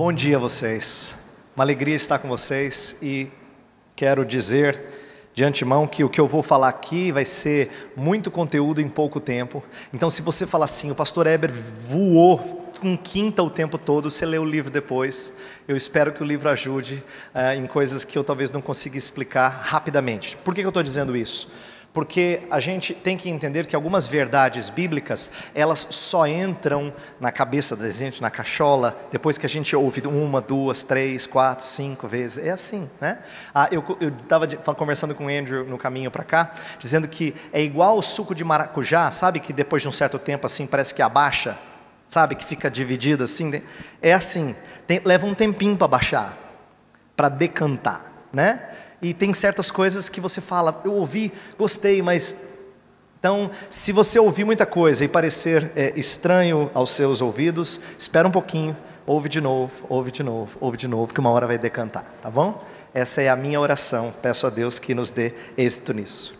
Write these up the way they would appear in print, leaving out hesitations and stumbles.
Bom dia a vocês, uma alegria estar com vocês e quero dizer de antemão que o que eu vou falar aqui vai ser muito conteúdo em pouco tempo. Então se você falar assim, o pastor Heber voou com quinta o tempo todo, você lê o livro depois, eu espero que o livro ajude em coisas que eu talvez não consiga explicar rapidamente. Por que eu estou dizendo isso? Porque a gente tem que entender que algumas verdades bíblicas, elas só entram na cabeça da gente, na cachola, depois que a gente ouve uma, duas, três, quatro, cinco vezes. É assim, né? Eu estava conversando com o Andrew no caminho para cá, dizendo que é igual o suco de maracujá, sabe que depois de um certo tempo assim parece que abaixa, sabe que fica dividido assim? É assim, leva um tempinho para baixar, para decantar, né? E tem certas coisas que você fala, eu ouvi, gostei, mas... Então, se você ouvir muita coisa e parecer estranho aos seus ouvidos, espera um pouquinho, ouve de novo, ouve de novo, ouve de novo, que uma hora vai decantar, tá bom? Essa é a minha oração, peço a Deus que nos dê êxito nisso.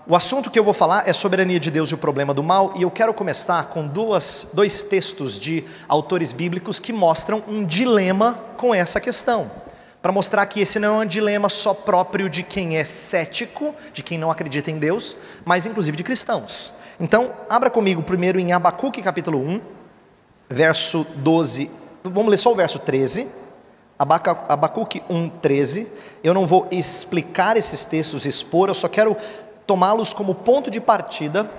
O assunto que eu vou falar é a soberania de Deus e o problema do mal, e eu quero começar com dois textos de autores bíblicos que mostram um dilema com essa questão. Para mostrar que esse não é um dilema só próprio de quem é cético, de quem não acredita em Deus, mas inclusive de cristãos. Então, abra comigo primeiro em Abacuque capítulo 1, verso 12, vamos ler só o verso 13, Abacuque 1, 13, eu não vou explicar esses textos, expor, eu só quero tomá-los como ponto de partida,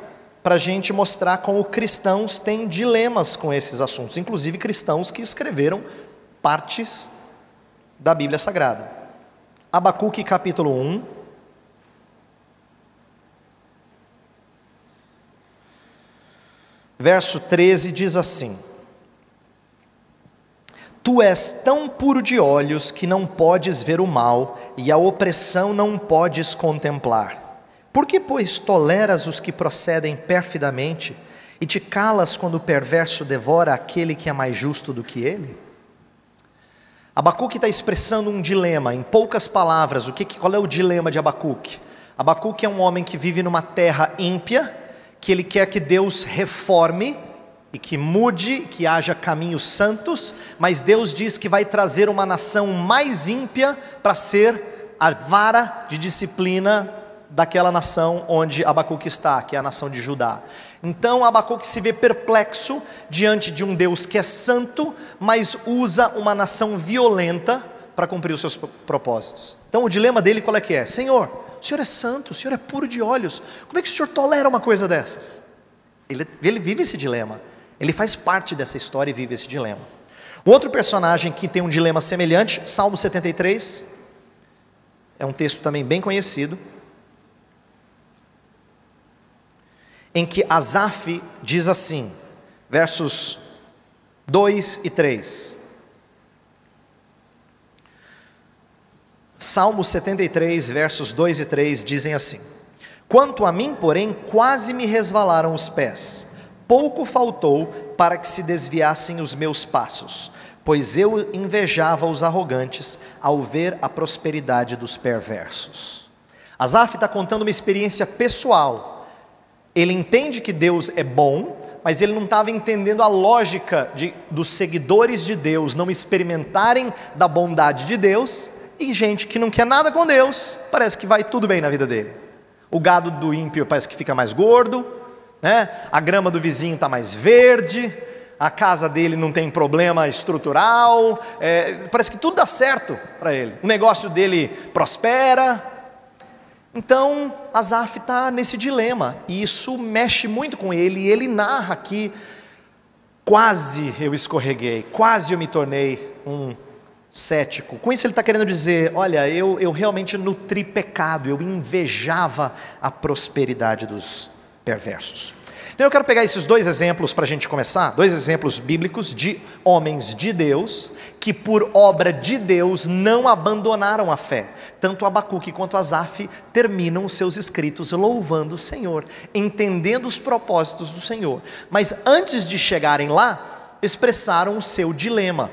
para a gente mostrar como cristãos têm dilemas com esses assuntos, inclusive cristãos que escreveram partes da Bíblia Sagrada. Abacuque capítulo 1, verso 13 diz assim: Tu és tão puro de olhos que não podes ver o mal, e a opressão não podes contemplar. Por que, pois, toleras os que procedem perfidamente, e te calas quando o perverso devora aquele que é mais justo do que ele? Abacuque está expressando um dilema, em poucas palavras. Qual é o dilema de Abacuque? Abacuque é um homem que vive numa terra ímpia, que ele quer que Deus reforme, e que mude, que haja caminhos santos, mas Deus diz que vai trazer uma nação mais ímpia, para ser a vara de disciplina daquela nação onde Abacuque está, que é a nação de Judá. Então Abacuque se vê perplexo diante de um Deus que é santo, mas usa uma nação violenta para cumprir os seus propósitos. Então o dilema dele qual é que é? Senhor, o Senhor é santo, o Senhor é puro de olhos, como é que o Senhor tolera uma coisa dessas? Ele vive esse dilema, ele faz parte dessa história e vive esse dilema. Um outro personagem que tem um dilema semelhante, Salmo 73, é um texto também bem conhecido, em que Asaf diz assim, versos 2 e 3. Salmo 73, versos 2 e 3 dizem assim: Quanto a mim, porém, quase me resvalaram os pés, pouco faltou para que se desviassem os meus passos, pois eu invejava os arrogantes ao ver a prosperidade dos perversos. Asaf está contando uma experiência pessoal. Ele entende que Deus é bom, mas ele não estava entendendo a lógica dos seguidores de Deus não experimentarem da bondade de Deus, e gente que não quer nada com Deus, parece que vai tudo bem na vida dele. O gado do ímpio parece que fica mais gordo, né? A grama do vizinho está mais verde, a casa dele não tem problema estrutural, parece que tudo dá certo para ele, o negócio dele prospera. Então Asaf está nesse dilema, e isso mexe muito com ele, e ele narra que quase eu escorreguei, quase eu me tornei um cético. Com isso ele está querendo dizer, olha, eu realmente nutri pecado, eu invejava a prosperidade dos perversos. Então eu quero pegar esses dois exemplos para a gente começar, dois exemplos bíblicos de homens de Deus, que por obra de Deus não abandonaram a fé. Tanto Abacuque quanto Asaf terminam os seus escritos louvando o Senhor, entendendo os propósitos do Senhor. Mas antes de chegarem lá, expressaram o seu dilema.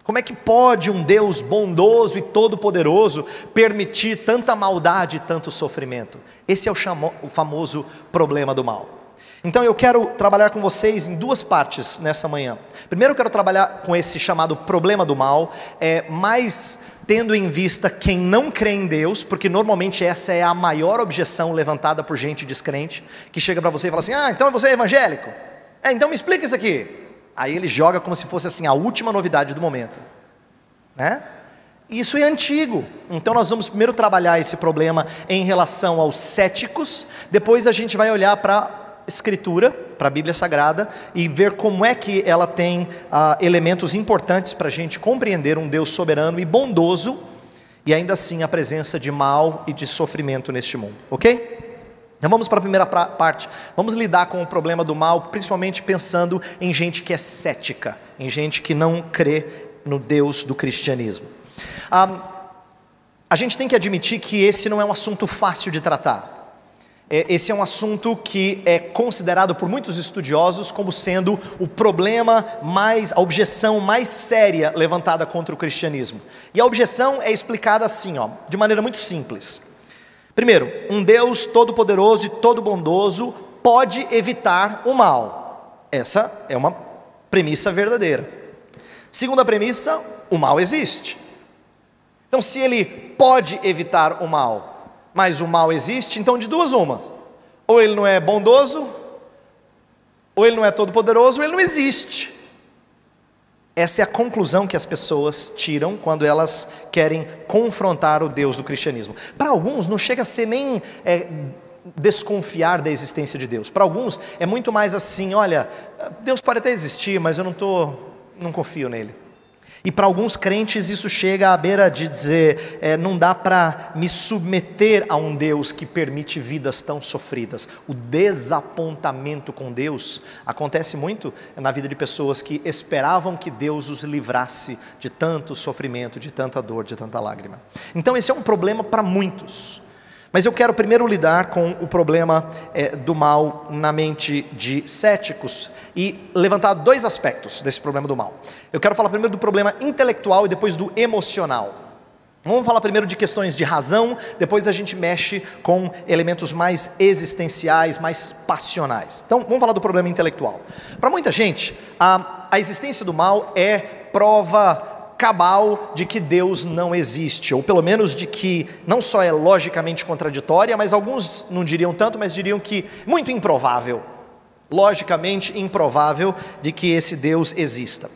Como é que pode um Deus bondoso e todo-poderoso permitir tanta maldade e tanto sofrimento? Esse é o famoso problema do mal. Então eu quero trabalhar com vocês em duas partes nessa manhã. Primeiro eu quero trabalhar com esse chamado problema do mal, mais tendo em vista quem não crê em Deus, porque normalmente essa é a maior objeção levantada por gente descrente, que chega para você e fala assim: então você é evangélico? Então me explica isso aqui. Aí ele joga como se fosse assim a última novidade do momento, né? Isso é antigo. Então nós vamos primeiro trabalhar esse problema em relação aos céticos, depois a gente vai olhar para a Escritura, para a Bíblia Sagrada, e ver como é que ela tem elementos importantes para a gente compreender um Deus soberano e bondoso, e ainda assim a presença de mal e de sofrimento neste mundo, ok? Então vamos para a primeira parte. Vamos lidar com o problema do mal, principalmente pensando em gente que é cética, em gente que não crê no Deus do cristianismo. A gente tem que admitir que esse não é um assunto fácil de tratar. Esse é um assunto que é considerado por muitos estudiosos como sendo o problema a objeção mais séria levantada contra o cristianismo. E a objeção é explicada assim, de maneira muito simples. Primeiro, um Deus todo-poderoso e todo-bondoso pode evitar o mal. Essa é uma premissa verdadeira. Segunda premissa, o mal existe. Então, se ele pode evitar o mal, mas o mal existe, então de duas uma: ou ele não é bondoso, ou ele não é todo-poderoso, ou ele não existe. Essa é a conclusão que as pessoas tiram quando elas querem confrontar o Deus do cristianismo. Para alguns não chega a ser nem desconfiar da existência de Deus. Para alguns é muito mais assim: olha, Deus pode até existir, mas eu não confio nele. E para alguns crentes isso chega à beira de dizer: não dá para me submeter a um Deus que permite vidas tão sofridas. O desapontamento com Deus acontece muito na vida de pessoas que esperavam que Deus os livrasse de tanto sofrimento, de tanta dor, de tanta lágrima. Então esse é um problema para muitos. Mas eu quero primeiro lidar com o problema do mal na mente de céticos e levantar dois aspectos desse problema do mal. Eu quero falar primeiro do problema intelectual e depois do emocional. Vamos falar primeiro de questões de razão, depois a gente mexe com elementos mais existenciais, mais passionais. Então vamos falar do problema intelectual. Para muita gente, a existência do mal é prova cabal de que Deus não existe, ou pelo menos de que não só é logicamente contraditória, mas alguns não diriam tanto, mas diriam que muito improvável, logicamente improvável de que esse Deus exista.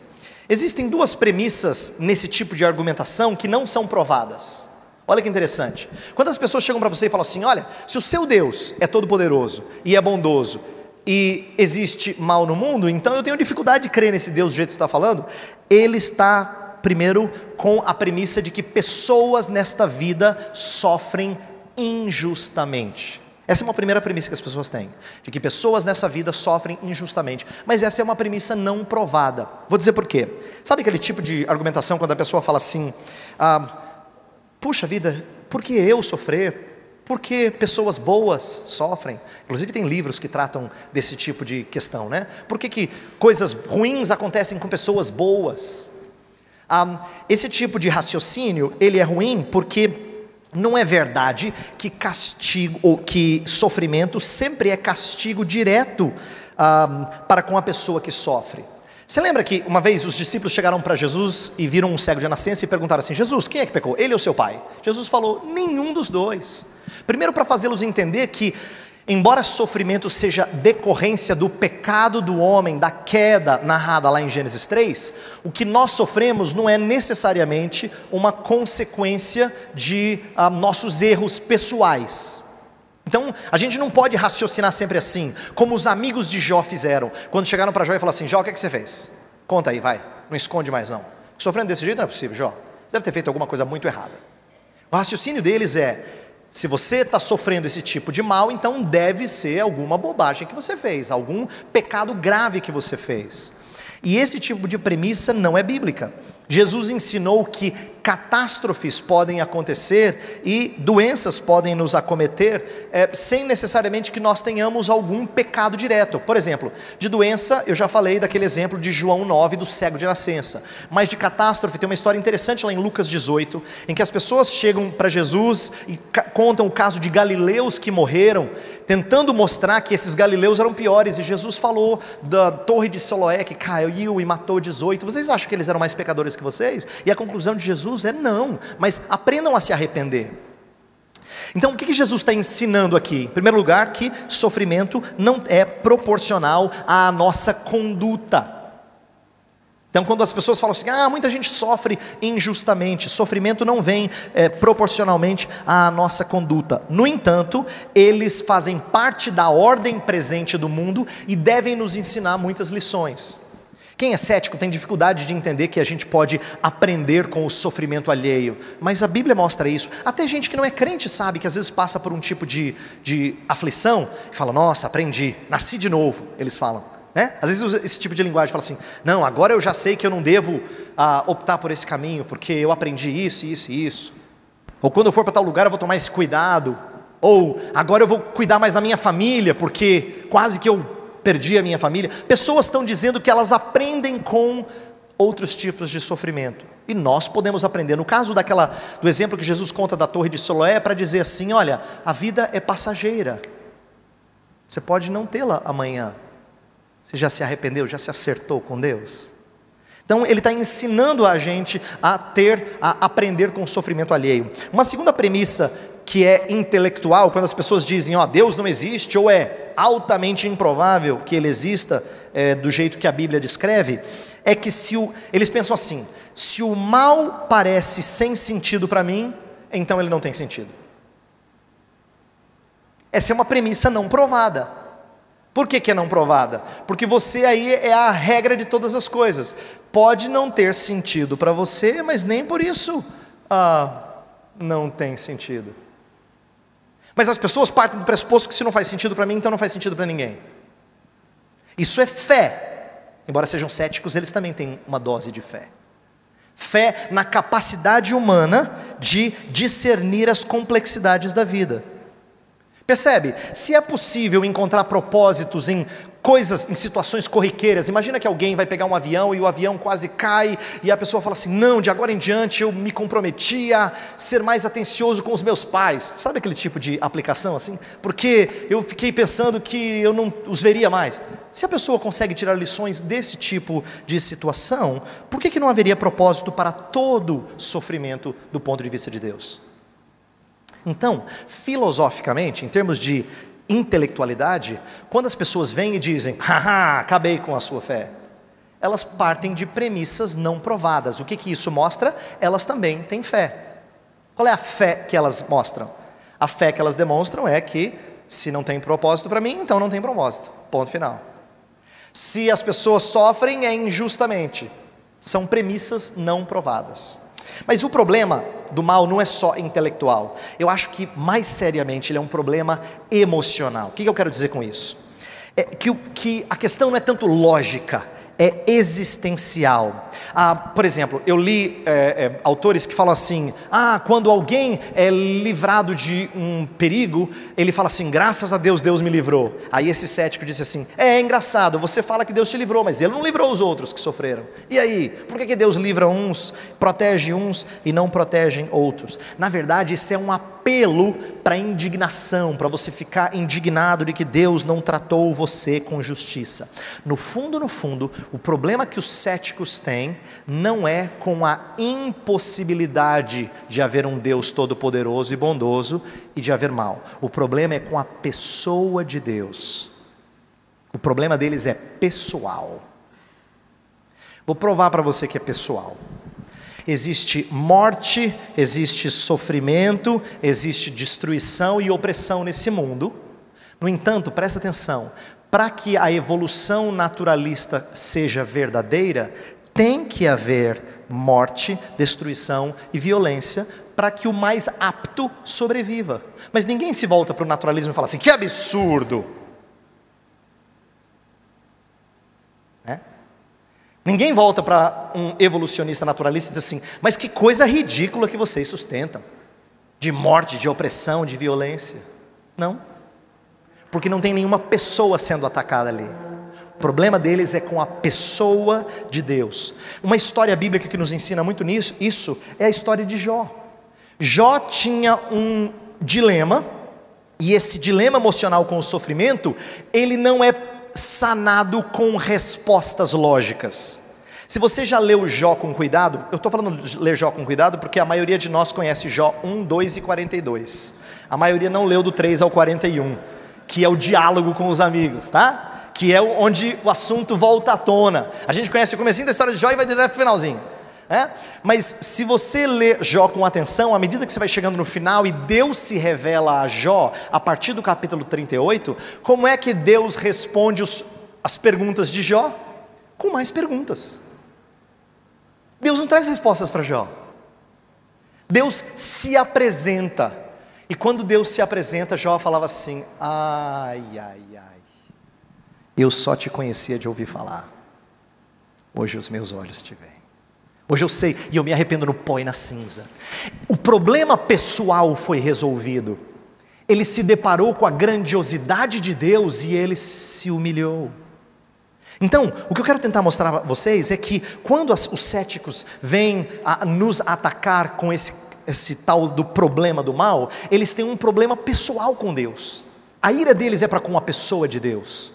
Existem duas premissas nesse tipo de argumentação que não são provadas. Olha que interessante. Quando as pessoas chegam para você e falam assim: olha, se o seu Deus é todo poderoso e é bondoso e existe mal no mundo, então eu tenho dificuldade de crer nesse Deus do jeito que você está falando. Ele está primeiro com a premissa de que pessoas nesta vida sofrem injustamente. Essa é uma primeira premissa que as pessoas têm, de que pessoas nessa vida sofrem injustamente. Mas essa é uma premissa não provada. Vou dizer por quê. Sabe aquele tipo de argumentação quando a pessoa fala assim: puxa vida, por que eu sofrer? Por que pessoas boas sofrem? Inclusive tem livros que tratam desse tipo de questão, né? Por que coisas ruins acontecem com pessoas boas? Esse tipo de raciocínio, ele é ruim porque não é verdade que castigo ou que sofrimento sempre é castigo direto para com a pessoa que sofre. Você lembra que uma vez os discípulos chegaram para Jesus e viram um cego de nascença e perguntaram assim: Jesus, quem é que pecou? Ele ou seu pai? Jesus falou: nenhum dos dois. Primeiro, para fazê-los entender que, embora sofrimento seja decorrência do pecado do homem, da queda narrada lá em Gênesis 3, o que nós sofremos não é necessariamente uma consequência de nossos erros pessoais. Então a gente não pode raciocinar sempre assim, como os amigos de Jó fizeram, quando chegaram para Jó e falaram assim: Jó, o que é que você fez? Conta aí, vai, não esconde mais não. Sofrendo desse jeito não é possível, Jó, você deve ter feito alguma coisa muito errada. O raciocínio deles é: se você está sofrendo esse tipo de mal, então deve ser alguma bobagem que você fez, algum pecado grave que você fez. E esse tipo de premissa não é bíblica. Jesus ensinou que catástrofes podem acontecer e doenças podem nos acometer sem necessariamente que nós tenhamos algum pecado direto. Por exemplo, de doença eu já falei daquele exemplo de João 9 do cego de nascença, mas de catástrofe tem uma história interessante lá em Lucas 18, em que as pessoas chegam para Jesus e contam o caso de galileus que morreram tentando mostrar que esses galileus eram piores, e Jesus falou da torre de Siloé que caiu e matou 18, vocês acham que eles eram mais pecadores que vocês? E a conclusão de Jesus é não, mas aprendam a se arrepender. Então o que Jesus está ensinando aqui? Em primeiro lugar, que sofrimento não é proporcional à nossa conduta. Então quando as pessoas falam assim, muita gente sofre injustamente, sofrimento não vem proporcionalmente à nossa conduta. No entanto, eles fazem parte da ordem presente do mundo e devem nos ensinar muitas lições. Quem é cético tem dificuldade de entender que a gente pode aprender com o sofrimento alheio, mas a Bíblia mostra isso. Até gente que não é crente sabe que às vezes passa por um tipo de aflição e fala, nossa, aprendi, nasci de novo, eles falam, né? Às vezes usa esse tipo de linguagem, fala assim, não, agora eu já sei que eu não devo optar por esse caminho, porque eu aprendi isso, isso e isso. Ou quando eu for para tal lugar eu vou tomar esse cuidado. Ou agora eu vou cuidar mais da minha família, porque quase que eu perdi a minha família. Pessoas estão dizendo que elas aprendem com outros tipos de sofrimento, e nós podemos aprender. No caso do exemplo que Jesus conta da torre de Siloé, é para dizer assim, olha, a vida é passageira, você pode não tê-la amanhã. Você já se arrependeu, já se acertou com Deus? Então ele está ensinando a gente a aprender com o sofrimento alheio. Uma segunda premissa que é intelectual, quando as pessoas dizem, Deus não existe, ou é altamente improvável que ele exista, do jeito que a Bíblia descreve, é que eles pensam assim, se o mal parece sem sentido para mim, então ele não tem sentido. Essa é uma premissa não provada. Por que é não provada? Porque você aí é a regra de todas as coisas. Pode não ter sentido para você, mas nem por isso não tem sentido. Mas as pessoas partem do pressuposto que se não faz sentido para mim, então não faz sentido para ninguém. Isso é fé. Embora sejam céticos, eles também têm uma dose de fé. Fé na capacidade humana de discernir as complexidades da vida. Percebe? Se é possível encontrar propósitos em coisas, em situações corriqueiras, imagina que alguém vai pegar um avião e o avião quase cai, e a pessoa fala assim, não, de agora em diante eu me comprometi a ser mais atencioso com os meus pais. Sabe aquele tipo de aplicação assim? Porque eu fiquei pensando que eu não os veria mais. Se a pessoa consegue tirar lições desse tipo de situação, por que não haveria propósito para todo sofrimento do ponto de vista de Deus? Então, filosoficamente, em termos de intelectualidade, quando as pessoas vêm e dizem, acabei com a sua fé, elas partem de premissas não provadas. O que isso mostra? Elas também têm fé. Qual é a fé que elas mostram? A fé que elas demonstram é que, se não tem propósito para mim, então não tem propósito, ponto final. Se as pessoas sofrem, é injustamente. São premissas não provadas. Mas o problema do mal não é só intelectual. Eu acho que, mais seriamente, ele é um problema emocional. O que eu quero dizer com isso? É que a questão não é tanto lógica, é existencial. Por exemplo, eu li autores que falam assim, quando alguém é livrado de um perigo, ele fala assim, graças a Deus, Deus me livrou. Aí esse cético disse assim, é engraçado, você fala que Deus te livrou, mas Ele não livrou os outros que sofreram. E aí, por que Deus livra uns, protege uns e não protege outros? Na verdade, isso é um apelo para indignação, para você ficar indignado de que Deus não tratou você com justiça. No fundo, o problema que os céticos têm não é com a impossibilidade de haver um Deus todo-poderoso e bondoso e de haver mal. O problema é com a pessoa de Deus. O problema deles é pessoal. Vou provar para você que é pessoal. Existe morte, existe sofrimento, existe destruição e opressão nesse mundo. No entanto, presta atenção, para que a evolução naturalista seja verdadeira, tem que haver morte, destruição e violência para que o mais apto sobreviva. Mas ninguém se volta para o naturalismo e fala assim, que absurdo! Ninguém volta para um evolucionista naturalista e diz assim, mas que coisa ridícula que vocês sustentam, de morte, de opressão, de violência. Não, porque não tem nenhuma pessoa sendo atacada ali. O problema deles é com a pessoa de Deus. Uma história bíblica que nos ensina muito nisso, isso é a história de Jó. Jó tinha um dilema E esse dilema emocional com o sofrimento, ele não é sanado com respostas lógicas. Se você já leu Jó com cuidado, eu estou falando de ler Jó com cuidado porque a maioria de nós conhece Jó 1, 2 e 42. A maioria não leu do 3 ao 41, que é o diálogo com os amigos, tá? Que é onde o assunto volta à tona. A gente conhece o comecinho da história de Jó e vai direto para o finalzinho. Mas se você ler Jó com atenção, à medida que você vai chegando no final e Deus se revela a Jó, a partir do capítulo 38, como é que Deus responde as perguntas de Jó? Com mais perguntas. Deus não traz respostas para Jó. Deus se apresenta. E quando Deus se apresenta, Jó falava assim: ai, ai, ai, eu só te conhecia de ouvir falar, hoje os meus olhos te veem. Hoje eu sei, e eu me arrependo no pó e na cinza. O problema pessoal foi resolvido. Ele se deparou com a grandiosidade de Deus e ele se humilhou. Então, o que eu quero tentar mostrar a vocês é que quando os céticos vêm a nos atacar com esse tal do problema do mal, eles têm um problema pessoal com Deus. A ira deles é para com a pessoa de Deus.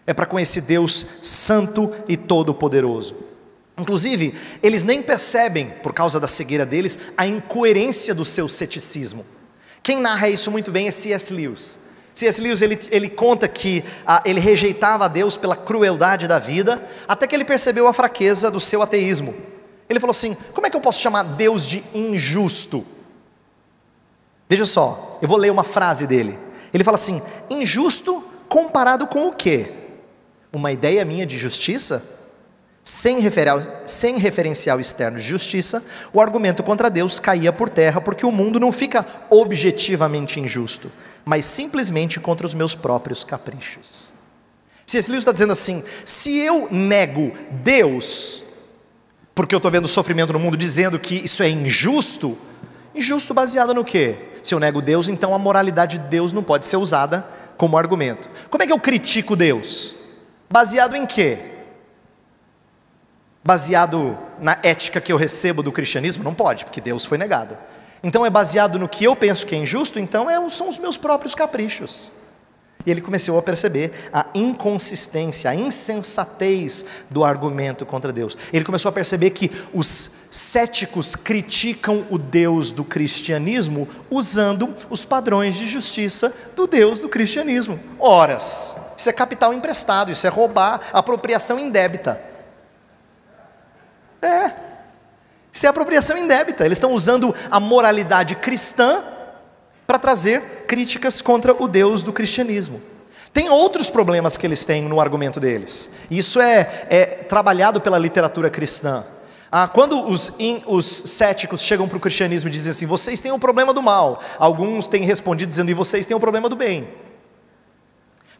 É para com esse Deus santo e todo-poderoso. Inclusive, eles nem percebem, por causa da cegueira deles, a incoerência do seu ceticismo. Quem narra isso muito bem é C.S. Lewis. C.S. Lewis ele conta que ele rejeitava a Deus pela crueldade da vida, até que ele percebeu a fraqueza do seu ateísmo. Ele falou assim: como é que eu posso chamar Deus de injusto? Veja só, eu vou ler uma frase dele. Ele fala assim: injusto comparado com o quê? Uma ideia minha de justiça? Sem referencial externo de justiça, o argumento contra Deus caía por terra, porque o mundo não fica objetivamente injusto, mas simplesmente contra os meus próprios caprichos. C.S. Lewis está dizendo assim: se eu nego Deus, porque eu estou vendo sofrimento no mundo, dizendo que isso é injusto, injusto baseado no quê? Se eu nego Deus, então a moralidade de Deus não pode ser usada como argumento. Como é que eu critico Deus? Baseado em quê? Baseado na ética que eu recebo do cristianismo? Não pode, porque Deus foi negado. Então é baseado no que eu penso que é injusto? Então são os meus próprios caprichos. E ele começou a perceber a inconsistência, a insensatez do argumento contra Deus. Ele começou a perceber que os céticos criticam o Deus do cristianismo usando os padrões de justiça do Deus do cristianismo. Horas, isso é capital emprestado, isso é roubar, apropriação indébita. Isso é apropriação indébita. Eles estão usando a moralidade cristã para trazer críticas contra o Deus do cristianismo. Tem outros problemas que eles têm no argumento deles. Isso é trabalhado pela literatura cristã. Quando os céticos chegam para o cristianismo e dizem assim: vocês têm um problema do mal, alguns têm respondido dizendo: e vocês têm um problema do bem.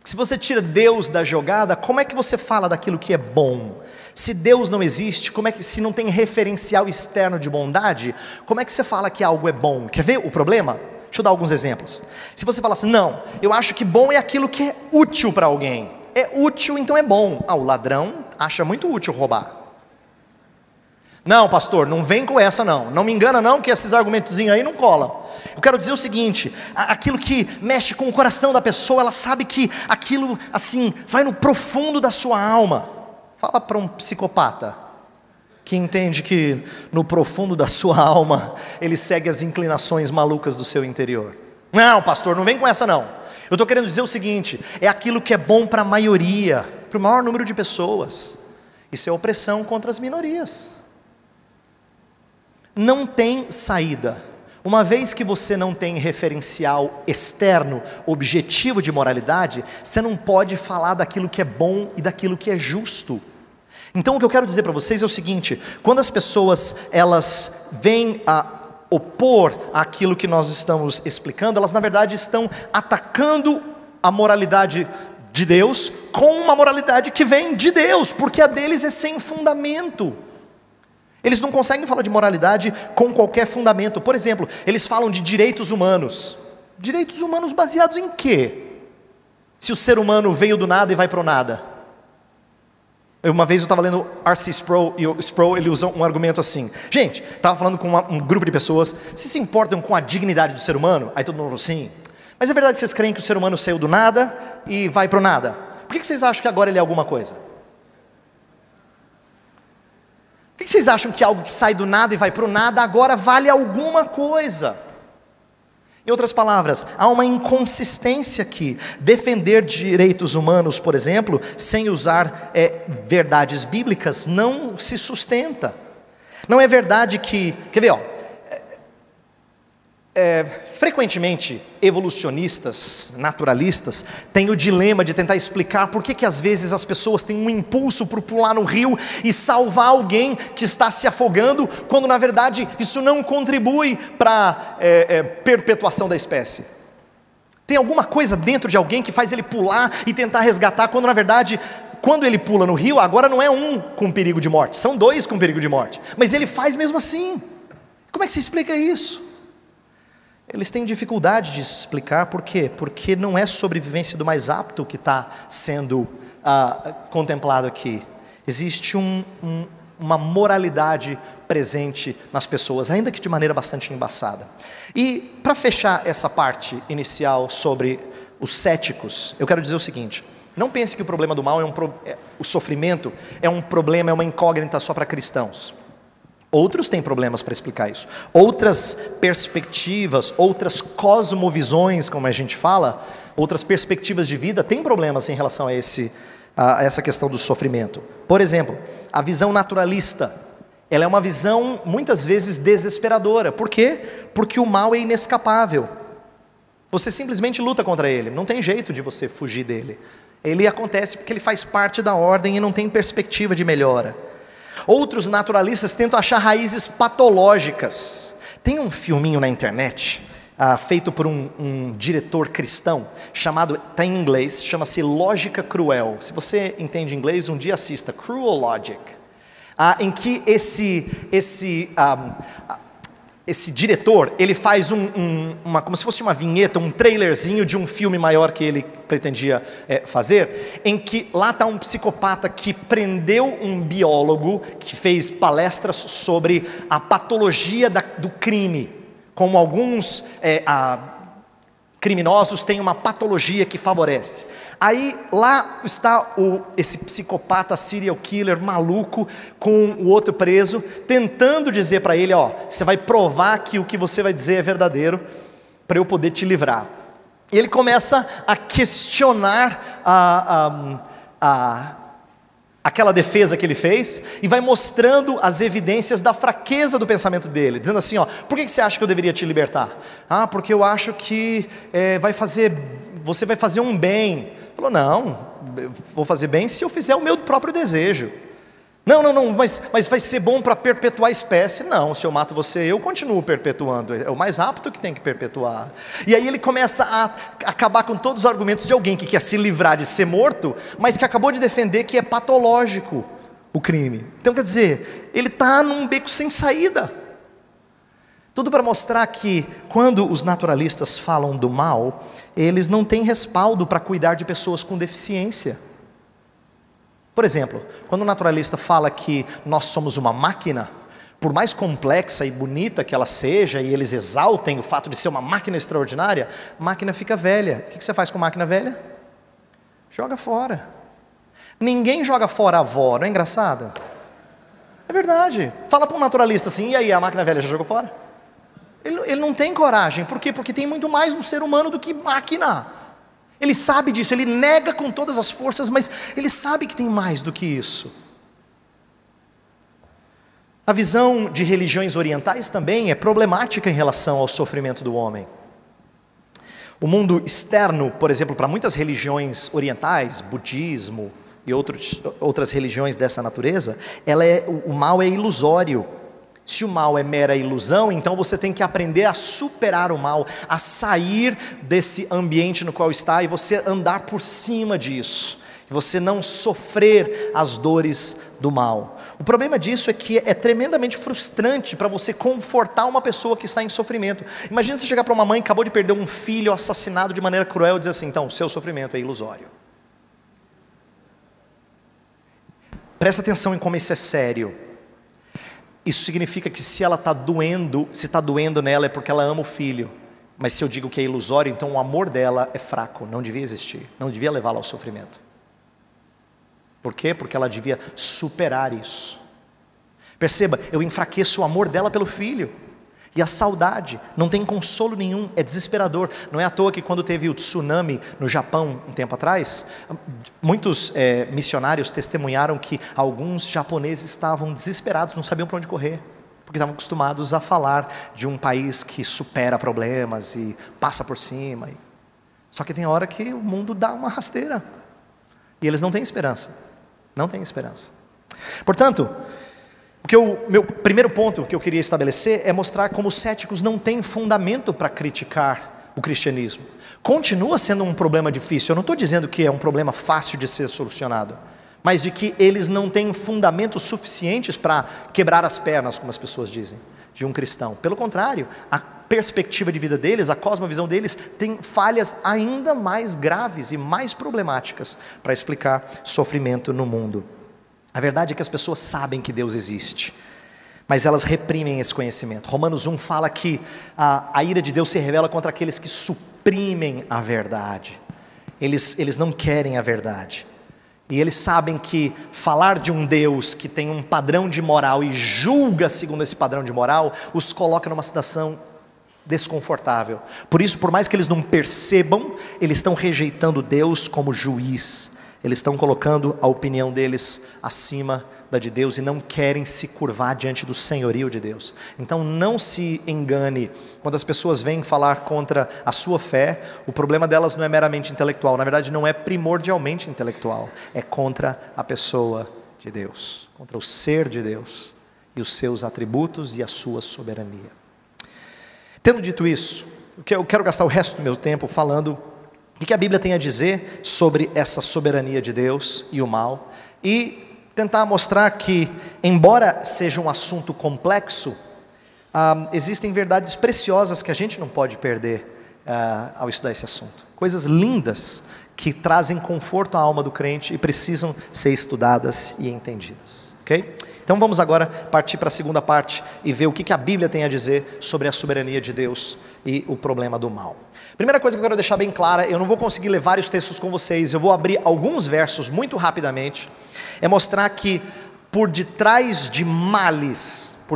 Se você tira Deus da jogada, como é que você fala daquilo que é bom? Se Deus não existe, se não tem referencial externo de bondade, como é que você fala que algo é bom? Quer ver o problema? Deixa eu dar alguns exemplos. Se você fala assim: não, eu acho que bom é aquilo que é útil para alguém. É útil, então é bom. O ladrão acha muito útil roubar. Não, pastor, não vem com essa não. Não me engana não, que esses argumentozinhos aí não colam. Eu quero dizer o seguinte: aquilo que mexe com o coração da pessoa, ela sabe que aquilo assim vai no profundo da sua alma. Fala para um psicopata que entende que no profundo da sua alma ele segue as inclinações malucas do seu interior. Não, pastor, não vem com essa não. Eu estou querendo dizer o seguinte: é aquilo que é bom para a maioria, para o maior número de pessoas. Isso é opressão contra as minorias. Não tem saída. Uma vez que você não tem referencial externo, objetivo de moralidade, você não pode falar daquilo que é bom e daquilo que é justo. Então o que eu quero dizer para vocês é o seguinte: quando as pessoas elas vêm a opor aquilo que nós estamos explicando, elas na verdade estão atacando a moralidade de Deus com uma moralidade que vem de Deus, porque a deles é sem fundamento. Eles não conseguem falar de moralidade com qualquer fundamento. Por exemplo, eles falam de direitos humanos. Direitos humanos baseados em quê? Se o ser humano veio do nada e vai para o nada. Uma vez eu estava lendo R.C. Sproul, e o Sproul ele usa um argumento assim: gente, estava falando com um grupo de pessoas, vocês se importam com a dignidade do ser humano? Aí todo mundo falou assim: Mas é verdade que vocês creem que o ser humano saiu do nada e vai para o nada? Por que vocês acham que agora ele é alguma coisa? Por que vocês acham que algo que sai do nada e vai para o nada agora vale alguma coisa? Em outras palavras, há uma inconsistência aqui. Defender direitos humanos, por exemplo, sem usar verdades bíblicas, não se sustenta. Não é verdade que... Quer ver, frequentemente, evolucionistas, naturalistas, têm o dilema de tentar explicar por que às vezes as pessoas têm um impulso por pular no rio e salvar alguém que está se afogando, quando na verdade isso não contribui para a perpetuação da espécie. Tem alguma coisa dentro de alguém que faz ele pular e tentar resgatar, quando na verdade, quando ele pula no rio, agora não é um com perigo de morte, são dois com perigo de morte, mas ele faz mesmo assim. Como é que se explica isso? Eles têm dificuldade de explicar por quê? Porque não é sobrevivência do mais apto que está sendo contemplado aqui. Existe uma moralidade presente nas pessoas, ainda que de maneira bastante embaçada. E para fechar essa parte inicial sobre os céticos, eu quero dizer o seguinte: não pense que o problema do mal o sofrimento é um problema, é uma incógnita só para cristãos. Outros têm problemas para explicar isso. Outras perspectivas, outras cosmovisões, como a gente fala, outras perspectivas de vida têm problemas em relação a essa questão do sofrimento. Por exemplo, a visão naturalista, ela é uma visão muitas vezes desesperadora. Por quê? Porque o mal é inescapável. Você simplesmente luta contra ele, não tem jeito de você fugir dele. Ele acontece porque ele faz parte da ordem e não tem perspectiva de melhora. Outros naturalistas tentam achar raízes patológicas. Tem um filminho na internet, feito por um diretor cristão, está em inglês, chama-se Lógica Cruel. Se você entende inglês, um dia assista, Cruel Logic. Em que esse diretor, ele faz como se fosse uma vinheta, um trailerzinho de um filme maior que ele pretendia fazer, em que lá está um psicopata que prendeu um biólogo, que fez palestras sobre a patologia do crime, como alguns criminosos têm uma patologia que favorece. Aí lá está esse psicopata serial killer maluco com o outro preso, tentando dizer para ele, você vai provar que o que você vai dizer é verdadeiro, para eu poder te livrar. E ele começa a questionar aquela defesa que ele fez, e vai mostrando as evidências da fraqueza do pensamento dele, dizendo assim, por que você acha que eu deveria te libertar? Porque eu acho que você vai fazer um bem. Falou, não, eu vou fazer bem se eu fizer o meu próprio desejo. Não, mas vai ser bom para perpetuar a espécie. Não, se eu mato você, eu continuo perpetuando, é o mais apto que tem que perpetuar. E aí ele começa a acabar com todos os argumentos de alguém que quer se livrar de ser morto, mas que acabou de defender que é patológico o crime. Então quer dizer, ele está num beco sem saída. Tudo para mostrar que quando os naturalistas falam do mal, eles não têm respaldo para cuidar de pessoas com deficiência. Por exemplo, quando o naturalista fala que nós somos uma máquina, por mais complexa e bonita que ela seja, e eles exaltem o fato de ser uma máquina extraordinária, a máquina fica velha. O que você faz com máquina velha? Joga fora. Ninguém joga fora a avó, não é engraçado? É verdade. Fala para um naturalista assim, e aí, a máquina velha já jogou fora? Ele não tem coragem. Por quê? Porque tem muito mais no ser humano do que máquina. Ele sabe disso, ele nega com todas as forças, mas ele sabe que tem mais do que isso. A visão de religiões orientais também é problemática em relação ao sofrimento do homem. O mundo externo, por exemplo, para muitas religiões orientais, budismo e outras religiões dessa natureza, o mal é ilusório. Se o mal é mera ilusão, então você tem que aprender a superar o mal, a sair desse ambiente no qual está e você andar por cima disso, e você não sofrer as dores do mal. O problema disso é que é tremendamente frustrante para você confortar uma pessoa que está em sofrimento. Imagina você chegar para uma mãe que acabou de perder um filho assassinado de maneira cruel e dizer assim, então, seu sofrimento é ilusório. Presta atenção em como isso é sério. Isso significa que se ela está doendo, se está doendo nela é porque ela ama o filho. Mas se eu digo que é ilusório, então o amor dela é fraco, não devia existir, não devia levá-la ao sofrimento. Por quê? Porque ela devia superar isso. Perceba, eu enfraqueço o amor dela pelo filho. E a saudade não tem consolo nenhum, é desesperador. Não é à toa que quando teve o tsunami no Japão um tempo atrás, muitos missionários testemunharam que alguns japoneses estavam desesperados, não sabiam para onde correr, porque estavam acostumados a falar de um país que supera problemas e passa por cima. Só que tem hora que o mundo dá uma rasteira, e eles não têm esperança, não têm esperança. Portanto, meu primeiro ponto que eu queria estabelecer é mostrar como os céticos não têm fundamento para criticar o cristianismo. Continua sendo um problema difícil, eu não estou dizendo que é um problema fácil de ser solucionado, mas de que eles não têm fundamentos suficientes para quebrar as pernas, como as pessoas dizem, de um cristão. Pelo contrário, a perspectiva de vida deles, a cosmovisão deles, tem falhas ainda mais graves e mais problemáticas para explicar sofrimento no mundo. A verdade é que as pessoas sabem que Deus existe, mas elas reprimem esse conhecimento. Romanos 1 fala que a ira de Deus se revela contra aqueles que suprimem a verdade. Eles não querem a verdade. E eles sabem que falar de um Deus que tem um padrão de moral e julga segundo esse padrão de moral, os coloca numa situação desconfortável. Por isso, por mais que eles não percebam, eles estão rejeitando Deus como juiz. Eles estão colocando a opinião deles acima da de Deus e não querem se curvar diante do senhorio de Deus. Então não se engane, quando as pessoas vêm falar contra a sua fé, o problema delas não é meramente intelectual, na verdade não é primordialmente intelectual, é contra a pessoa de Deus, contra o ser de Deus e os seus atributos e a sua soberania. Tendo dito isso, eu quero gastar o resto do meu tempo falando o que a Bíblia tem a dizer sobre essa soberania de Deus e o mal, e tentar mostrar que, embora seja um assunto complexo, existem verdades preciosas que a gente não pode perder ao estudar esse assunto. Coisas lindas que trazem conforto à alma do crente e precisam ser estudadas e entendidas. Ok? Então vamos agora partir para a segunda parte e ver o que a Bíblia tem a dizer sobre a soberania de Deus e o problema do mal. Primeira coisa que eu quero deixar bem clara, eu não vou conseguir ler vários textos com vocês, eu vou abrir alguns versos muito rapidamente, é mostrar que por detrás de males,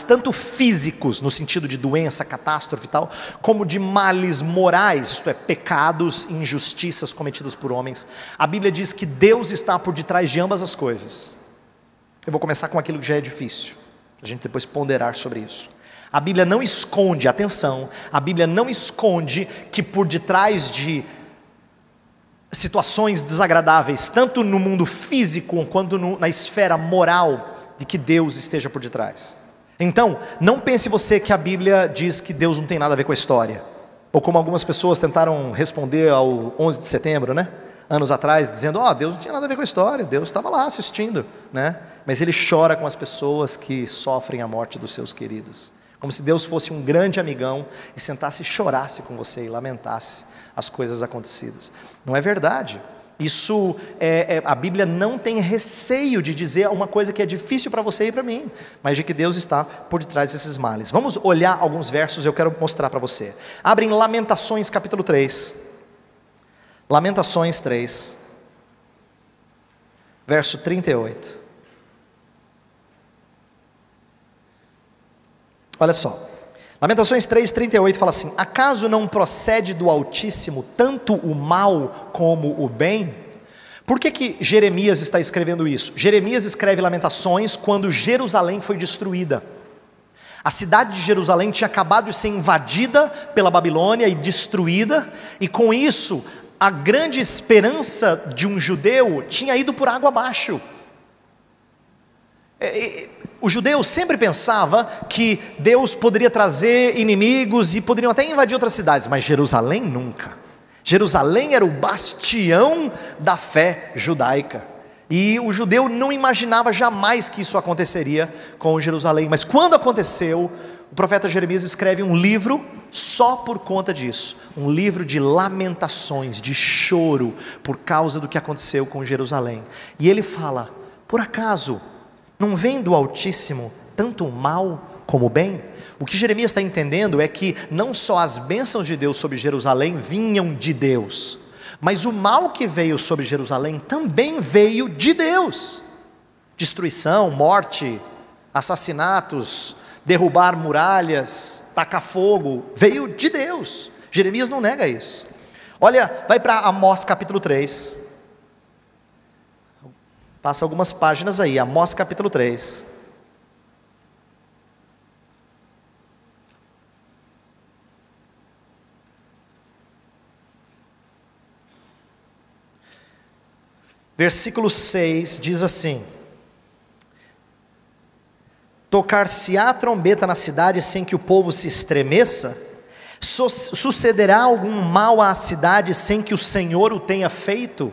tanto físicos, no sentido de doença, catástrofe e tal, como de males morais, isto é, pecados e injustiças cometidos por homens, a Bíblia diz que Deus está por detrás de ambas as coisas. Eu vou começar com aquilo que já é difícil, para a gente depois ponderar sobre isso. A Bíblia não esconde, atenção, a Bíblia não esconde que por detrás de situações desagradáveis, tanto no mundo físico quanto na esfera moral, de que Deus esteja por detrás. Então, não pense você que a Bíblia diz que Deus não tem nada a ver com a história, ou como algumas pessoas tentaram responder ao 11 de setembro, né? Anos atrás, dizendo, Deus não tinha nada a ver com a história, Deus estava lá assistindo, né? Mas Ele chora com as pessoas que sofrem a morte dos seus queridos. Como se Deus fosse um grande amigão e sentasse e chorasse com você e lamentasse as coisas acontecidas. Não é verdade. Isso, a Bíblia não tem receio de dizer uma coisa que é difícil para você e para mim, mas de que Deus está por detrás desses males. Vamos olhar alguns versos, eu quero mostrar para você. Abre em Lamentações capítulo 3. Lamentações 3, verso 38. Olha só, Lamentações 3:38 fala assim: acaso não procede do Altíssimo tanto o mal como o bem? Por que Jeremias está escrevendo isso? Jeremias escreve Lamentações quando Jerusalém foi destruída. A cidade de Jerusalém tinha acabado de ser invadida pela Babilônia e destruída, e com isso, a grande esperança de um judeu tinha ido por água abaixo. O judeu sempre pensava que Deus poderia trazer inimigos e poderiam até invadir outras cidades, mas Jerusalém nunca. Jerusalém era o bastião da fé judaica, e o judeu não imaginava jamais que isso aconteceria com Jerusalém, mas quando aconteceu, o profeta Jeremias escreve um livro só por conta disso, um livro de lamentações, de choro, por causa do que aconteceu com Jerusalém. E ele fala: por acaso não vem do Altíssimo tanto o mal como o bem? O que Jeremias está entendendo é que não só as bênçãos de Deus sobre Jerusalém vinham de Deus, mas o mal que veio sobre Jerusalém também veio de Deus. Destruição, morte, assassinatos, derrubar muralhas, tacar fogo, veio de Deus. Jeremias não nega isso. Olha, vai para Amós capítulo 3. Passa algumas páginas aí, Amós capítulo 3. Versículo 6 diz assim: tocar-se-á a trombeta na cidade sem que o povo se estremeça? Sucederá algum mal à cidade sem que o Senhor o tenha feito?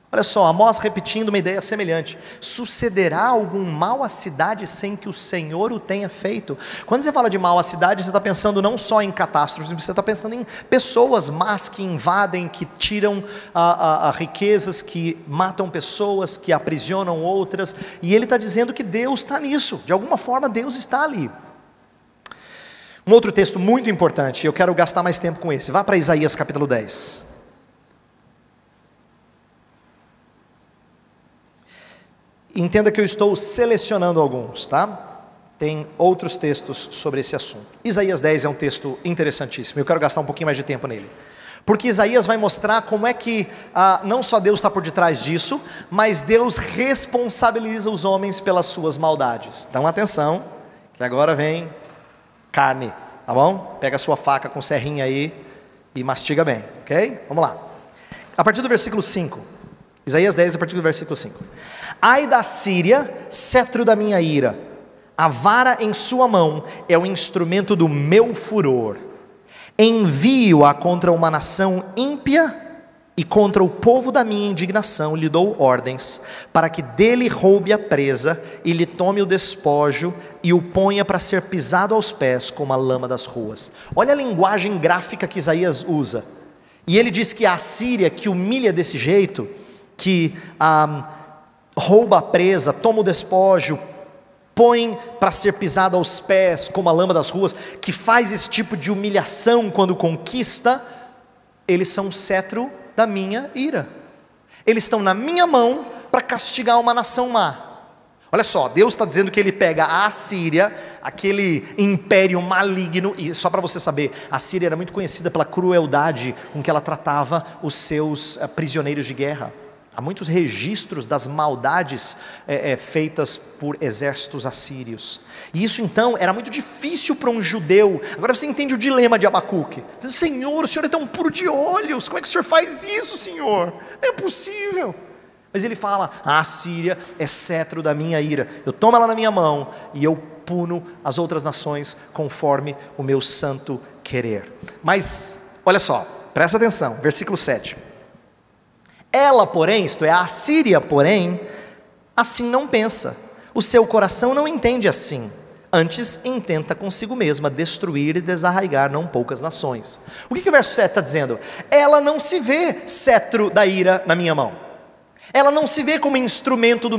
Olha só, Amós repetindo uma ideia semelhante: sucederá algum mal à cidade sem que o Senhor o tenha feito? Quando você fala de mal à cidade, você está pensando não só em catástrofes, você está pensando em pessoas más que invadem, que tiram riquezas, que matam pessoas, que aprisionam outras, e ele está dizendo que Deus está nisso, de alguma forma Deus está ali. Um outro texto muito importante, eu quero gastar mais tempo com esse, vá para Isaías capítulo 10. Entenda que eu estou selecionando alguns, tá? Tem outros textos sobre esse assunto. Isaías 10 é um texto interessantíssimo, eu quero gastar um pouquinho mais de tempo nele. Porque Isaías vai mostrar como é que não só Deus está por detrás disso, mas Deus responsabiliza os homens pelas suas maldades. Então atenção, que agora vem carne, tá bom? Pega a sua faca com serrinha aí e mastiga bem, ok? Vamos lá. A partir do versículo 5, Isaías 10, a partir do versículo 5. Ai da Síria, cetro da minha ira, a vara em sua mão é o instrumento do meu furor. Envio-a contra uma nação ímpia e contra o povo da minha indignação lhe dou ordens, para que dele roube a presa e lhe tome o despojo e o ponha para ser pisado aos pés como a lama das ruas. Olha a linguagem gráfica que Isaías usa. E ele diz que a Síria, que humilha desse jeito, que rouba a presa, toma o despojo, põe para ser pisado aos pés como a lama das ruas, que faz esse tipo de humilhação quando conquista, eles são o cetro da minha ira. Eles estão na minha mão para castigar uma nação má. Olha só, Deus está dizendo que ele pega a Assíria, aquele império maligno, e só para você saber, a Síria era muito conhecida pela crueldade com que ela tratava os seus prisioneiros de guerra. Há muitos registros das maldades feitas por exércitos assírios. E isso então era muito difícil para um judeu. Agora você entende o dilema de Abacuque. Senhor, o Senhor é tão puro de olhos, como é que o Senhor faz isso, Senhor? Não é possível. Mas ele fala, a Síria é cetro da minha ira. Eu tomo ela na minha mão e eu puno as outras nações conforme o meu santo querer. Mas, olha só, presta atenção, versículo 7. Ela, porém, isto é, a Síria, porém, assim não pensa. O seu coração não entende assim. Antes intenta consigo mesma destruir e desarraigar não poucas nações. O que o verso 7 está dizendo? Ela não se vê cetro da ira na minha mão. Ela não se vê como instrumento do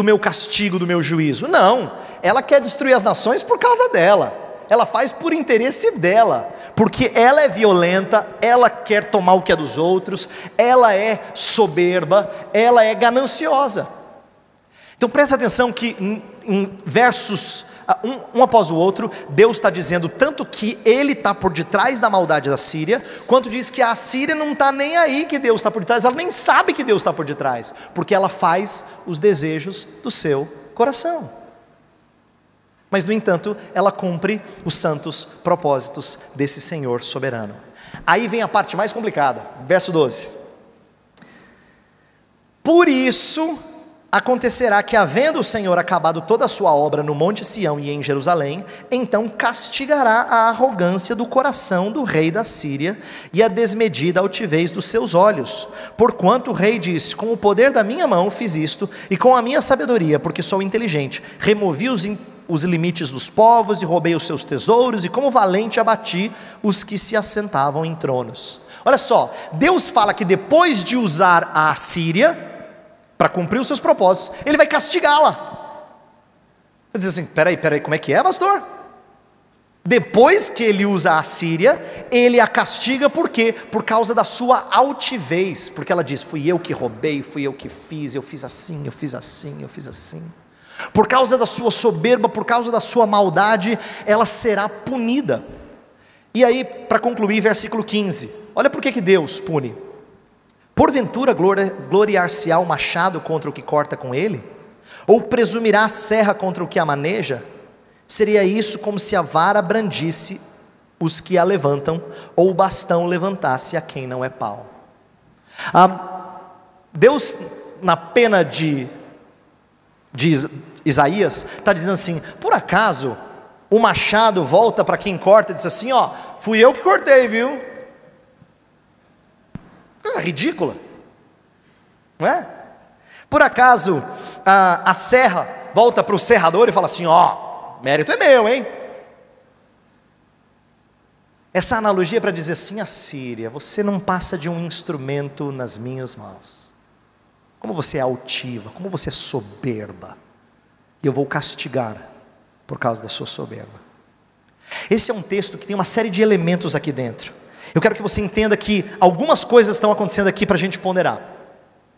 meu castigo, do meu juízo. Não, ela quer destruir as nações por causa dela. Ela faz por interesse dela. Porque ela é violenta, ela quer tomar o que é dos outros, ela é soberba, ela é gananciosa. Então presta atenção que em versos um após o outro, Deus está dizendo tanto que Ele está por detrás da maldade da Síria, quanto diz que a Síria não está nem aí que Deus está por detrás, ela nem sabe que Deus está por detrás, porque ela faz os desejos do seu coração. Mas no entanto, ela cumpre os santos propósitos desse Senhor soberano. Aí vem a parte mais complicada, verso 12. Por isso acontecerá que, havendo o Senhor acabado toda a sua obra no monte Sião e em Jerusalém, então castigará a arrogância do coração do rei da Síria e a desmedida altivez dos seus olhos. Porquanto o rei disse, com o poder da minha mão fiz isto, e com a minha sabedoria, porque sou inteligente, removi os limites dos povos e roubei os seus tesouros, e como valente abati os que se assentavam em tronos. Olha só, Deus fala que depois de usar a Assíria para cumprir os seus propósitos, Ele vai castigá-la. Você diz assim, peraí, como é que é, pastor? Depois que ele usa a Síria, ele a castiga por quê? Por causa da sua altivez, porque ela diz, fui eu que roubei, fui eu que fiz, eu fiz assim, eu fiz assim, eu fiz assim. Por causa da sua soberba, por causa da sua maldade, ela será punida. E aí, para concluir, versículo 15, olha por que Deus pune. Porventura gloriar-se-á o machado contra o que corta com ele? Ou presumirá a serra contra o que a maneja? Seria isso como se a vara brandisse os que a levantam, ou o bastão levantasse a quem não é pau. Deus, na pena de Isaías, está dizendo assim, por acaso o machado volta para quem corta e diz assim, ó, fui eu que cortei, viu? Coisa ridícula, não é? Por acaso a serra volta para o serrador e fala assim, ó, mérito é meu, hein? Essa analogia é para dizer assim, Assíria, você não passa de um instrumento nas minhas mãos. Como você é altiva, como você é soberba, e eu vou castigar por causa da sua soberba. Esse é um texto que tem uma série de elementos aqui dentro. Eu quero que você entenda que algumas coisas estão acontecendo aqui para a gente ponderar,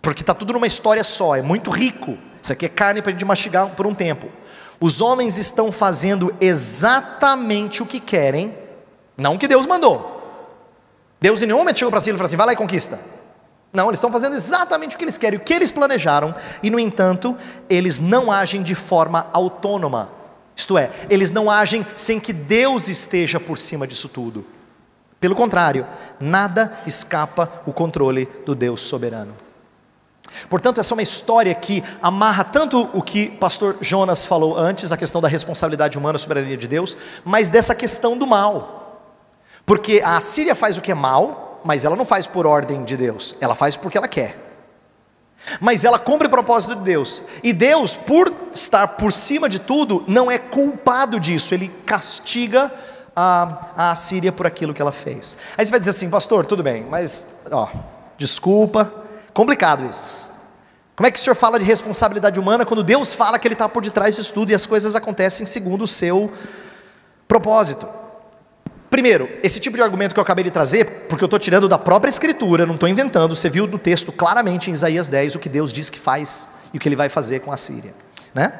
porque está tudo numa história só, é muito rico. Isso aqui é carne para a gente mastigar por um tempo. Os homens estão fazendo exatamente o que querem, não o que Deus mandou. Deus em nenhum momento chegou para si e falou assim, vai lá e conquista. Não, eles estão fazendo exatamente o que eles querem, o que eles planejaram, e no entanto, eles não agem de forma autônoma. Isto é, eles não agem sem que Deus esteja por cima disso tudo. Pelo contrário, nada escapa o controle do Deus soberano. Portanto, essa é uma história que amarra tanto o que pastor Jonas falou antes, a questão da responsabilidade humana, a soberania de Deus, mas dessa questão do mal. Porque a Assíria faz o que é mal, mas ela não faz por ordem de Deus, ela faz porque ela quer. Mas ela cumpre o propósito de Deus, e Deus, por estar por cima de tudo, não é culpado disso, Ele castiga a Assíria por aquilo que ela fez. Aí você vai dizer assim, pastor, tudo bem, mas desculpa, complicado isso. Como é que o senhor fala de responsabilidade humana quando Deus fala que Ele está por detrás disso tudo e as coisas acontecem segundo o seu propósito? Primeiro, esse tipo de argumento que eu acabei de trazer, porque eu estou tirando da própria escritura, não estou inventando, você viu no texto claramente em Isaías 10 o que Deus diz que faz e o que Ele vai fazer com a Síria, né?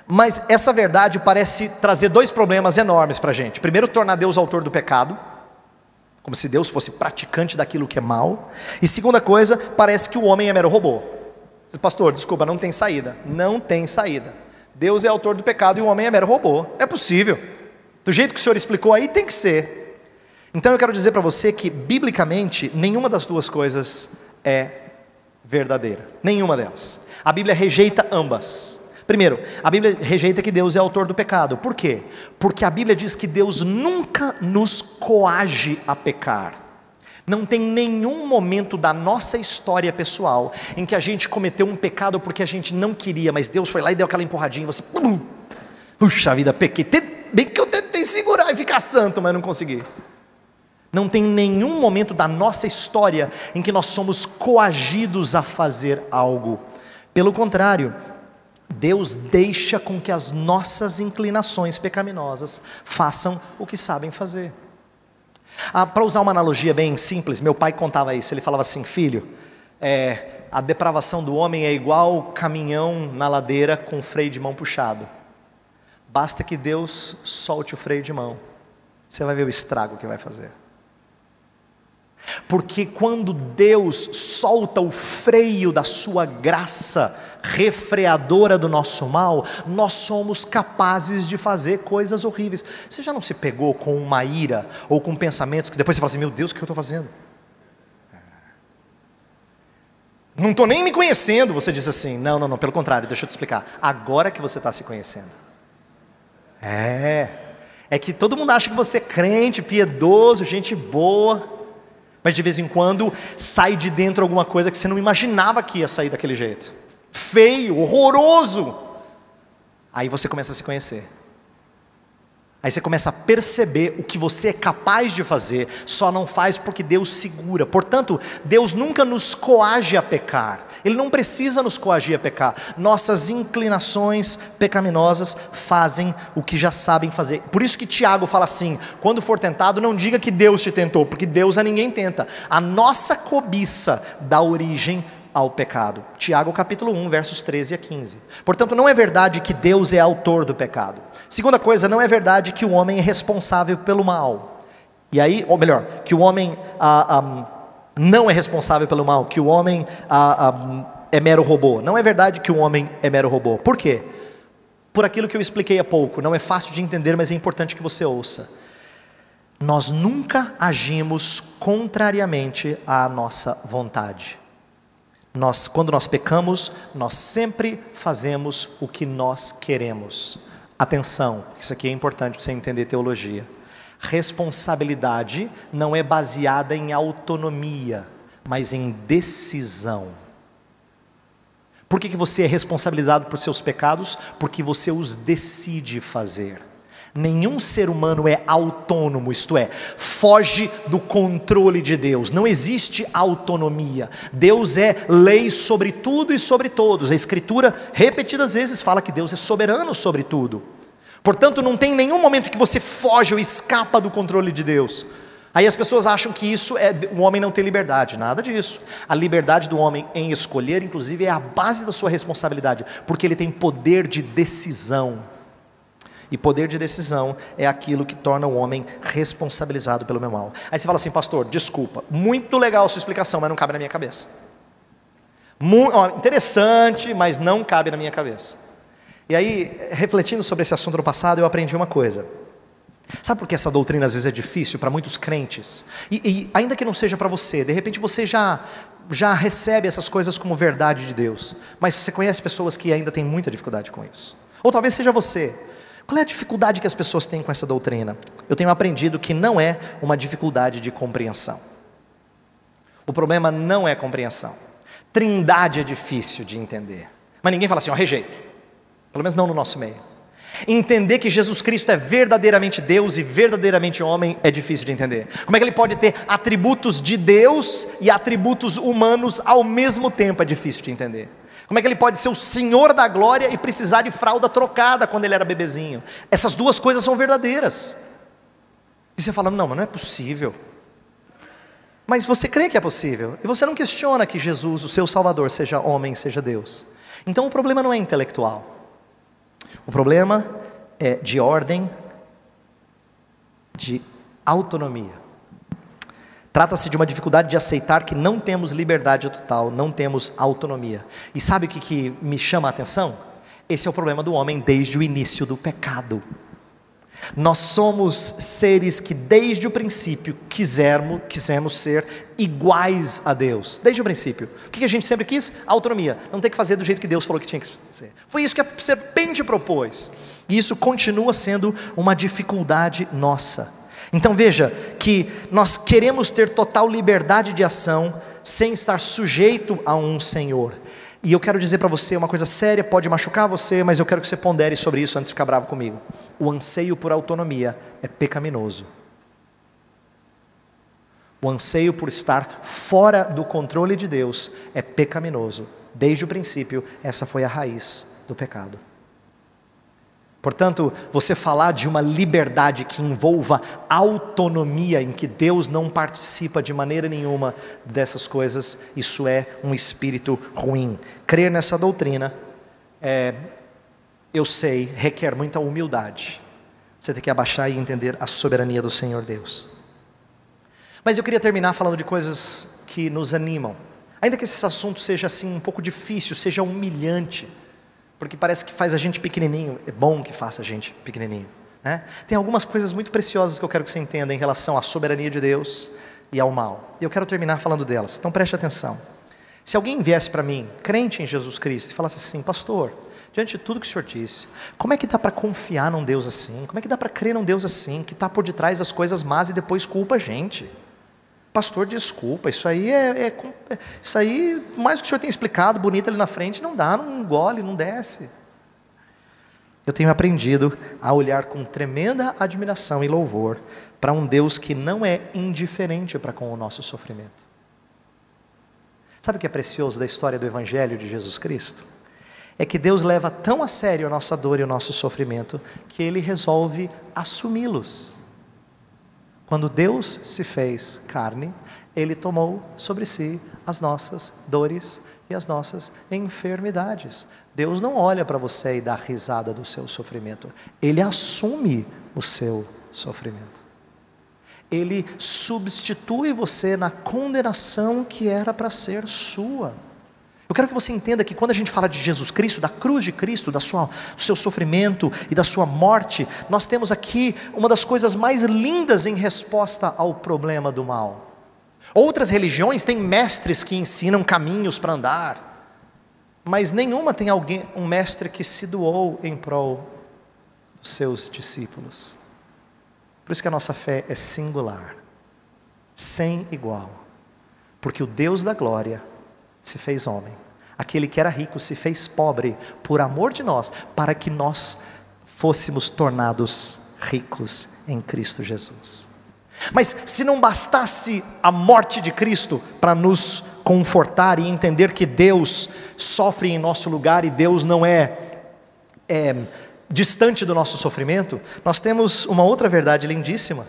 Mas essa verdade parece trazer dois problemas enormes para a gente. Primeiro, tornar Deus autor do pecado, como se Deus fosse praticante daquilo que é mal. E segunda coisa, parece que o homem é mero robô. Pastor, desculpa, não tem saída. Não tem saída. Deus é autor do pecado e o homem é mero robô. Não é possível. Do jeito que o senhor explicou aí, tem que ser. Então eu quero dizer para você que, biblicamente, nenhuma das duas coisas é verdadeira. Nenhuma delas. A Bíblia rejeita ambas. Primeiro, a Bíblia rejeita que Deus é autor do pecado. Por quê? Porque a Bíblia diz que Deus nunca nos coage a pecar. Não tem nenhum momento da nossa história pessoal em que a gente cometeu um pecado porque a gente não queria, mas Deus foi lá e deu aquela empurradinha e você, puxa vida, pequei, bem que eu tentei segurar e ficar santo, mas não consegui. Não tem nenhum momento da nossa história em que nós somos coagidos a fazer algo. Pelo contrário, Deus deixa com que as nossas inclinações pecaminosas façam o que sabem fazer. Para usar uma analogia bem simples, meu pai contava isso, ele falava assim, filho, a depravação do homem é igual caminhão na ladeira com freio de mão puxado. Basta que Deus solte o freio de mão, você vai ver o estrago que vai fazer. Porque quando Deus solta o freio da sua graça refreadora do nosso mal, nós somos capazes de fazer coisas horríveis. Você já não se pegou com uma ira ou com pensamentos que depois você fala assim, meu Deus, o que eu estou fazendo? Não estou nem me conhecendo. Você diz assim, não, pelo contrário, deixa eu te explicar, agora que você está se conhecendo. É que todo mundo acha que você é crente, piedoso, gente boa, mas de vez em quando sai de dentro alguma coisa que você não imaginava que ia sair daquele jeito. Feio, horroroso. Aí você começa a se conhecer. Aí você começa a perceber o que você é capaz de fazer, só não faz porque Deus segura. Portanto, Deus nunca nos coage a pecar. Ele não precisa nos coagir a pecar. Nossas inclinações pecaminosas fazem o que já sabem fazer. Por isso que Tiago fala assim: quando for tentado, não diga que Deus te tentou, porque Deus a ninguém tenta. A nossa cobiça dá origem ao pecado. Tiago capítulo 1, versos 13 a 15. Portanto, não é verdade que Deus é autor do pecado. Segunda coisa, não é verdade que o homem é responsável pelo mal. E aí, ou melhor, que o homem não é responsável pelo mal, que o homem é mero robô. Não é verdade que o homem é mero robô. Por quê? Por aquilo que eu expliquei há pouco. Não é fácil de entender, mas é importante que você ouça. Nós nunca agimos contrariamente à nossa vontade. Quando nós pecamos, nós sempre fazemos o que nós queremos. Atenção, isso aqui é importante para você entender teologia. Responsabilidade não é baseada em autonomia, mas em decisão. Por que você é responsabilizado por seus pecados? Porque você os decide fazer. Nenhum ser humano é autônomo, isto é, foge do controle de Deus. Não existe autonomia. Deus é lei sobre tudo e sobre todos. A Escritura repetidas vezes fala que Deus é soberano sobre tudo. Portanto, não tem nenhum momento que você foge ou escapa do controle de Deus. Aí as pessoas acham que isso é o homem não ter liberdade. Nada disso. A liberdade do homem em escolher, inclusive, é a base da sua responsabilidade, porque ele tem poder de decisão. E poder de decisão é aquilo que torna o homem responsabilizado pelo meu mal. Aí você fala assim: pastor, desculpa, muito legal a sua explicação, mas não cabe na minha cabeça. Interessante, mas não cabe na minha cabeça. E aí, refletindo sobre esse assunto no passado, eu aprendi uma coisa. Sabe por que essa doutrina às vezes é difícil para muitos crentes? E ainda que não seja para você, de repente você já recebe essas coisas como verdade de Deus, mas você conhece pessoas que ainda têm muita dificuldade com isso. Ou talvez seja você. Qual é a dificuldade que as pessoas têm com essa doutrina? Eu tenho aprendido que não é uma dificuldade de compreensão. O problema não é a compreensão. Trindade é difícil de entender. Mas ninguém fala assim: ó, rejeito. Pelo menos não no nosso meio. Entender que Jesus Cristo é verdadeiramente Deus e verdadeiramente homem é difícil de entender. Como é que ele pode ter atributos de Deus e atributos humanos ao mesmo tempo? É difícil de entender. Como é que ele pode ser o Senhor da glória e precisar de fralda trocada quando ele era bebezinho? Essas duas coisas são verdadeiras. E você fala: não, mas não é possível. Mas você crê que é possível. E você não questiona que Jesus, o seu Salvador, seja homem, seja Deus. Então o problema não é intelectual. O problema é de ordem de autonomia. Trata-se de uma dificuldade de aceitar que não temos liberdade total, não temos autonomia. E sabe o que me chama a atenção? Esse é o problema do homem desde o início do pecado. Nós somos seres que desde o princípio quisemos ser iguais a Deus. Desde o princípio. O que a gente sempre quis? Autonomia. Não ter que fazer do jeito que Deus falou que tinha que ser. Foi isso que a serpente propôs. E isso continua sendo uma dificuldade nossa. Então veja que nós queremos ter total liberdade de ação sem estar sujeito a um Senhor. E eu quero dizer para você uma coisa séria, pode machucar você, mas eu quero que você pondere sobre isso antes de ficar bravo comigo. O anseio por autonomia é pecaminoso. O anseio por estar fora do controle de Deus é pecaminoso. Desde o princípio, essa foi a raiz do pecado. Portanto, você falar de uma liberdade que envolva autonomia, em que Deus não participa de maneira nenhuma dessas coisas, isso é um espírito ruim. Crer nessa doutrina, eu sei, requer muita humildade. Você tem que abaixar e entender a soberania do Senhor Deus. Mas eu queria terminar falando de coisas que nos animam. Ainda que esse assunto seja assim um pouco difícil, seja humilhante, porque parece que faz a gente pequenininho. É bom que faça a gente pequenininho, né? Tem algumas coisas muito preciosas que eu quero que você entenda em relação à soberania de Deus e ao mal. E eu quero terminar falando delas, então preste atenção. Se alguém viesse para mim, crente em Jesus Cristo, e falasse assim: pastor, diante de tudo que o senhor disse, como é que dá para confiar num Deus assim? Como é que dá para crer num Deus assim, que está por detrás das coisas más e depois culpa a gente? Pastor, desculpa, isso aí isso aí, mais do que o senhor tem explicado, bonito ali na frente, não dá, não engole, não desce. Eu tenho aprendido a olhar com tremenda admiração e louvor para um Deus que não é indiferente para com o nosso sofrimento. Sabe o que é precioso da história do Evangelho de Jesus Cristo? É que Deus leva tão a sério a nossa dor e o nosso sofrimento, que Ele resolve assumi-los. Quando Deus se fez carne, Ele tomou sobre si as nossas dores e as nossas enfermidades. Deus não olha para você e dá risada do seu sofrimento. Ele assume o seu sofrimento. Ele substitui você na condenação que era para ser sua. Eu quero que você entenda que quando a gente fala de Jesus Cristo, da cruz de Cristo, do seu sofrimento e da sua morte, nós temos aqui uma das coisas mais lindas em resposta ao problema do mal. Outras religiões têm mestres que ensinam caminhos para andar, mas nenhuma tem um mestre que se doou em prol dos seus discípulos. Por isso que a nossa fé é singular, sem igual, porque o Deus da glória se fez homem, aquele que era rico se fez pobre por amor de nós, para que nós fôssemos tornados ricos em Cristo Jesus. Mas se não bastasse a morte de Cristo para nos confortar e entender que Deus sofre em nosso lugar e Deus não é distante do nosso sofrimento, nós temos uma outra verdade lindíssima,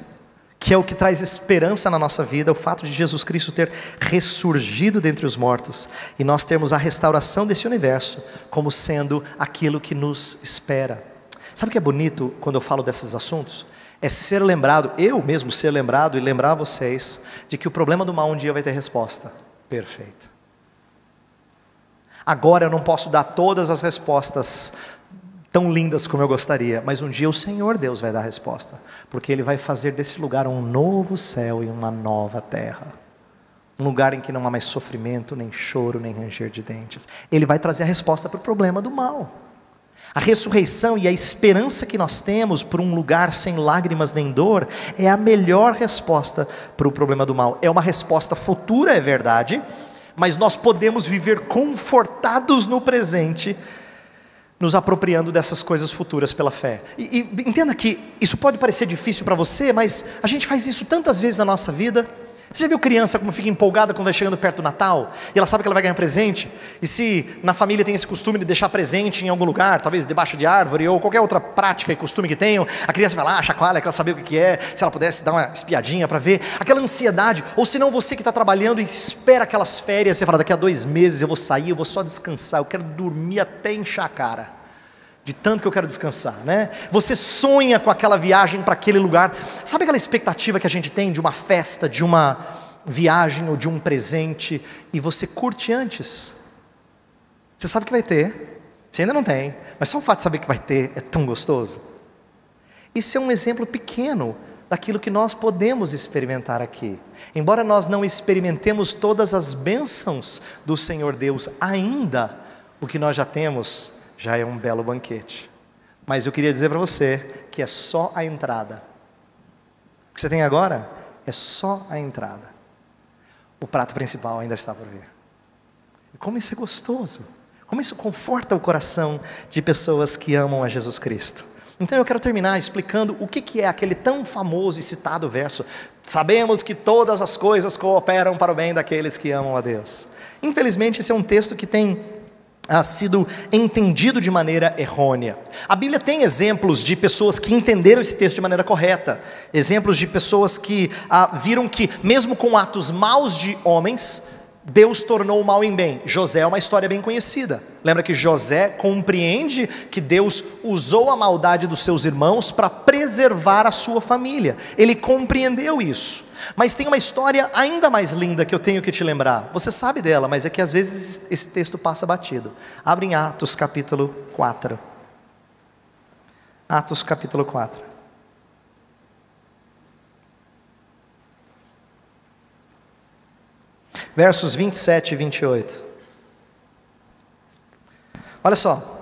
que é o que traz esperança na nossa vida, o fato de Jesus Cristo ter ressurgido dentre os mortos, e nós temos a restauração desse universo, como sendo aquilo que nos espera. Sabe o que é bonito quando eu falo desses assuntos? É ser lembrado, eu mesmo ser lembrado e lembrar vocês, de que o problema do mal um dia vai ter resposta perfeita. Agora eu não posso dar todas as respostas tão lindas como eu gostaria, mas um dia o Senhor Deus vai dar a resposta, porque Ele vai fazer desse lugar um novo céu e uma nova terra, um lugar em que não há mais sofrimento, nem choro, nem ranger de dentes. Ele vai trazer a resposta para o problema do mal. A ressurreição e a esperança que nós temos por um lugar sem lágrimas nem dor, é a melhor resposta para o problema do mal. É uma resposta futura, é verdade, mas nós podemos viver confortados no presente, nos apropriando dessas coisas futuras pela fé. E entenda que isso pode parecer difícil para você, mas a gente faz isso tantas vezes na nossa vida. Você já viu criança como fica empolgada quando vai chegando perto do Natal? E ela sabe que ela vai ganhar presente? E se na família tem esse costume de deixar presente em algum lugar, talvez debaixo de árvore, ou qualquer outra prática e costume que tenham, a criança vai lá, chacoalha, quer saber o que é, se ela pudesse dar uma espiadinha para ver, aquela ansiedade. Ou se não, você que está trabalhando e espera aquelas férias, você fala, daqui a 2 meses eu vou sair, eu vou só descansar, eu quero dormir até inchar a cara, de tanto que eu quero descansar, né? Você sonha com aquela viagem para aquele lugar. Sabe aquela expectativa que a gente tem de uma festa, de uma viagem ou de um presente, e você curte antes? Você sabe que vai ter, você ainda não tem, mas só o fato de saber que vai ter é tão gostoso. Isso é um exemplo pequeno daquilo que nós podemos experimentar aqui. Embora nós não experimentemos todas as bênçãos do Senhor Deus ainda, o que nós já temos já é um belo banquete. Mas eu queria dizer para você que é só a entrada. O que você tem agora é só a entrada. O prato principal ainda está por vir. E como isso é gostoso, como isso conforta o coração de pessoas que amam a Jesus Cristo. Então eu quero terminar explicando o que é aquele tão famoso e citado verso: sabemos que todas as coisas cooperam para o bem daqueles que amam a Deus. Infelizmente esse é um texto que tem sido entendido de maneira errônea. A Bíblia tem exemplos de pessoas que entenderam esse texto de maneira correta, exemplos de pessoas que viram que mesmo com atos maus de homens, Deus tornou o mal em bem. José é uma história bem conhecida. Lembra que José compreende que Deus usou a maldade dos seus irmãos para preservar a sua família. Ele compreendeu isso. Mas tem uma história ainda mais linda que eu tenho que te lembrar. Você sabe dela, mas é que às vezes esse texto passa batido. Abre em Atos capítulo 4. Atos capítulo 4. Versos 27 e 28. Olha só.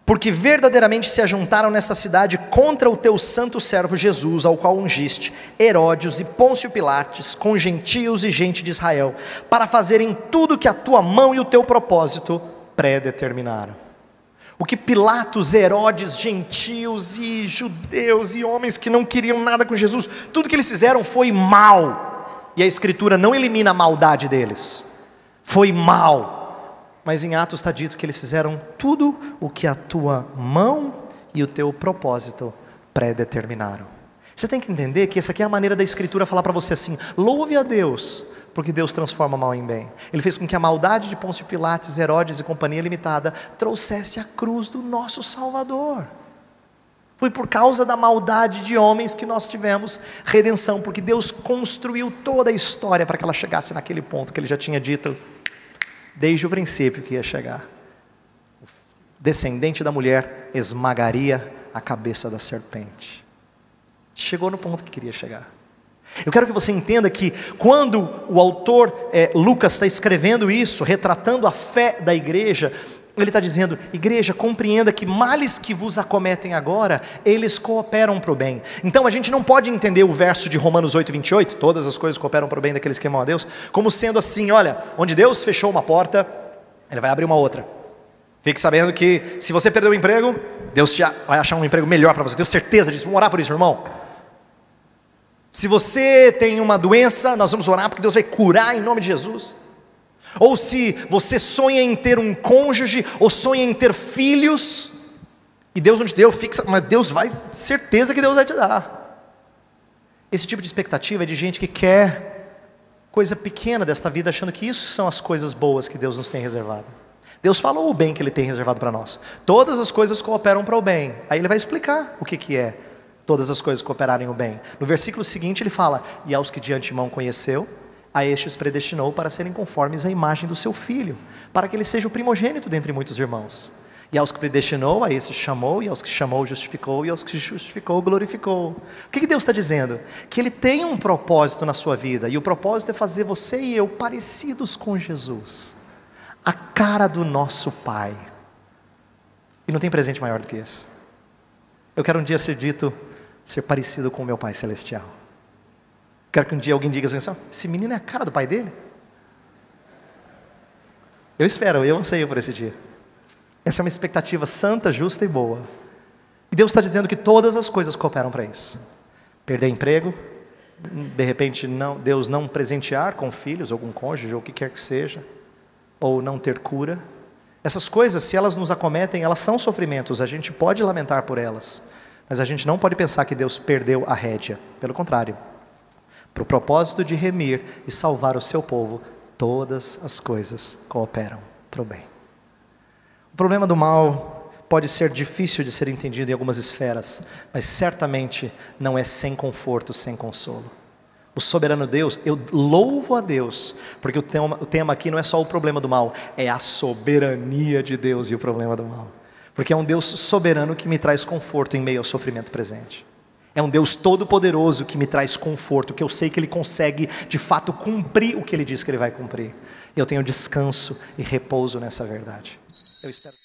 Porque verdadeiramente se ajuntaram nesta cidade contra o teu santo servo Jesus, ao qual ungiste, Herodes e Pôncio Pilatos, com gentios e gente de Israel, para fazerem tudo que a tua mão e o teu propósito predeterminaram. O que Pilatos, Herodes, gentios e judeus e homens que não queriam nada com Jesus, tudo que eles fizeram foi mal. E a Escritura não elimina a maldade deles. Foi mal. Mas em Atos está dito que eles fizeram tudo o que a tua mão e o teu propósito predeterminaram. Você tem que entender que essa aqui é a maneira da Escritura falar para você assim: louve a Deus, porque Deus transforma mal em bem. Ele fez com que a maldade de Pôncio Pilatos, Herodes e companhia limitada trouxesse a cruz do nosso Salvador. Foi por causa da maldade de homens que nós tivemos redenção, porque Deus construiu toda a história para que ela chegasse naquele ponto que Ele já tinha dito desde o princípio que ia chegar. O descendente da mulher esmagaria a cabeça da serpente. Chegou no ponto que queria chegar. Eu quero que você entenda que quando o autor Lucas está escrevendo isso, retratando a fé da igreja, ele está dizendo: igreja, compreenda que males que vos acometem agora, eles cooperam para o bem. Então a gente não pode entender o verso de Romanos 8:28, todas as coisas cooperam para o bem daqueles que amam a Deus, como sendo assim: olha, onde Deus fechou uma porta, Ele vai abrir uma outra. Fique sabendo que se você perdeu o emprego, Deus vai achar um emprego melhor para você. Tenho certeza disso. Vamos orar por isso, irmão. Se você tem uma doença, nós vamos orar porque Deus vai curar em nome de Jesus. Ou se você sonha em ter um cônjuge, ou sonha em ter filhos, e Deus não te deu, fixa, mas Deus vai, certeza que Deus vai te dar. Esse tipo de expectativa é de gente que quer coisa pequena desta vida, achando que isso são as coisas boas que Deus nos tem reservado. Deus falou o bem que Ele tem reservado para nós. Todas as coisas cooperam para o bem. Aí Ele vai explicar o que é todas as coisas cooperarem o bem. No versículo seguinte ele fala: e aos que de antemão conheceu, a estes predestinou para serem conformes à imagem do seu Filho, para que ele seja o primogênito dentre muitos irmãos. E aos que predestinou, a estes chamou, e aos que chamou justificou, e aos que justificou glorificou. O que Deus está dizendo? Que Ele tem um propósito na sua vida, e o propósito é fazer você e eu parecidos com Jesus, a cara do nosso Pai. E não tem presente maior do que esse. Eu quero um dia ser parecido com o meu Pai Celestial. Quero que um dia alguém diga assim: esse menino é a cara do pai dele? Eu espero, eu anseio por esse dia. Essa é uma expectativa santa, justa e boa. E Deus está dizendo que todas as coisas cooperam para isso. Perder emprego, de repente Deus não presentear com filhos, ou com cônjuge, ou o que quer que seja, ou não ter cura. Essas coisas, se elas nos acometem, elas são sofrimentos, a gente pode lamentar por elas, mas a gente não pode pensar que Deus perdeu a rédea. Pelo contrário, para o propósito de remir e salvar o seu povo, todas as coisas cooperam para o bem. O problema do mal pode ser difícil de ser entendido em algumas esferas, mas certamente não é sem conforto, sem consolo. O soberano Deus, eu louvo a Deus, porque o tema aqui não é só o problema do mal, é a soberania de Deus e o problema do mal. Porque é um Deus soberano que me traz conforto em meio ao sofrimento presente. É um Deus todo-poderoso que me traz conforto, que eu sei que Ele consegue de fato cumprir o que Ele diz que Ele vai cumprir. Eu tenho descanso e repouso nessa verdade. Eu espero.